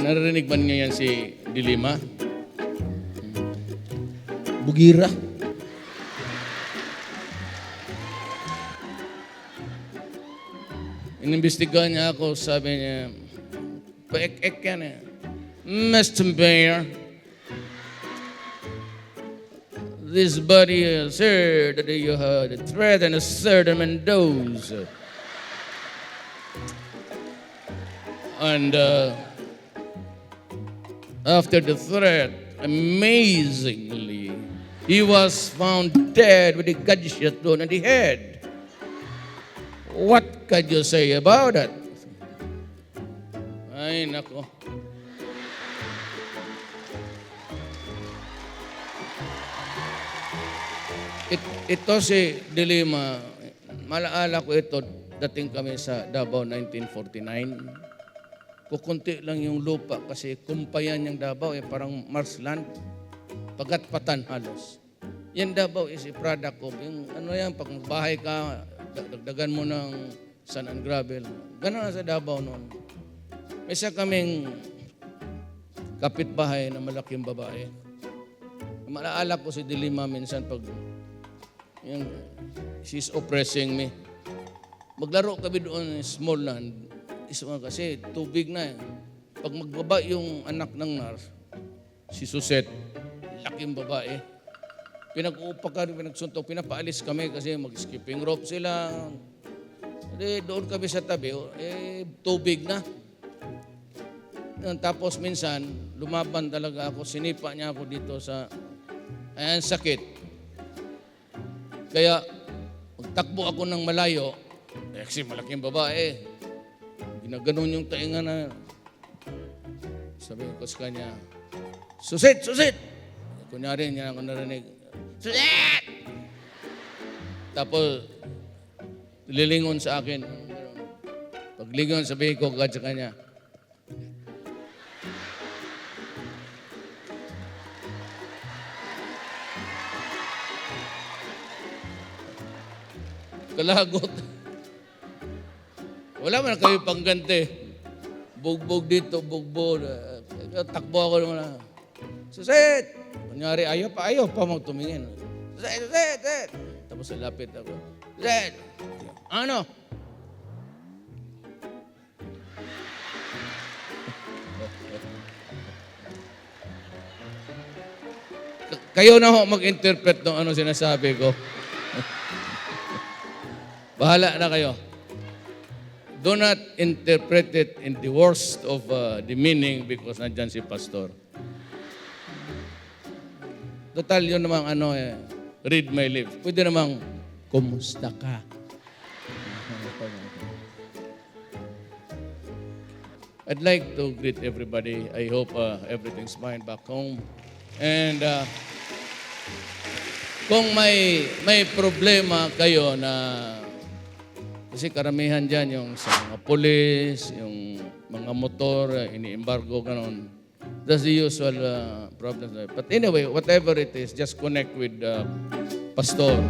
Naririnig ba niyo yan si Dilima? Bugira. Inimbestigahan niya ako, sabi niya, paek-ek yan eh. Mr. Mayor, this body asserted that you had threatened a certain Mendoza. And after the threat, amazingly, he was found dead with a gunshot wound on the head. What can you say about it? Ay, nako. Ito si Dilima, malaala ko ito, dating kami sa Davao 1949. Kukunti lang yung lupa kasi kumpayan yung Davao, parang marsland, pagat-patan halos. Yan Davao is a product of, yung ano yan, pag magbahay ka, dagdagan mo ng sand and gravel. Ganun na sa Davao noon. May isa kaming kapitbahay na malaking babae. Malaala ko si Dilima minsan pag yung, she's oppressing me. Maglaro kami doon small land. Kasi tubig na eh. Pag magbaba yung anak ng nurse, si Suset, laking babae. Pinag-uupakan, pinagsuntok, pinapaalis kami kasi mag-skipping rope sila. Doon kami sa tabi, tubig na. Tapos minsan, lumaban talaga ako, sinipa niya ako dito sa, ayan, sakit. Kaya, magtakbo ako ng malayo, kasi malaking babae, ginaganon yung tainga na, sabi ko sa kanya, Susit! Susit! Kunyari niya ako narinig, Susit! Tapos, lilingon sa akin. Paglingon, sabihin ko agad sa kanya, kalagot. Wala man kayo pangganti. Bugbog dito, bugbog. Takbo ako naman. Susit! Kunyari, ayaw pa magtumingin. Susit! Susit! Susit! Tapos lapit ako. Susit! Ano? Kayo na ho mag-interpret ng ano sinasabi ko. Bahala na kayo. Do not interpret it in the worst of the meaning because nandyan si pastor. Total yun namang read my lips. Pwede namang, kumusta ka? I'd like to greet everybody. I hope everything's fine back home. And kung may problema kayo na kasi karamihan dyan yung sa mga polis, yung mga motor, ini-embargo, ganon. That's the usual problem. But anyway, whatever it is, just connect with Pastor.